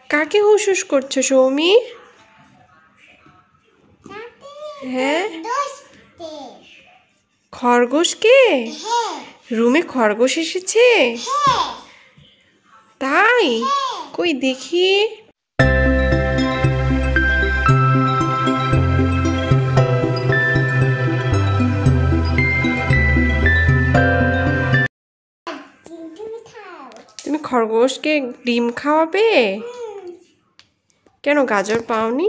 কাকে হুসুস করছো সৌমি? হ্যাঁ, খরগোশকে? রুমে খরগোশ এসেছে? তাই? কই দেখি। তুমি খরগোশকে ডিম খাওয়াবে? কেন গাজর পাওনি?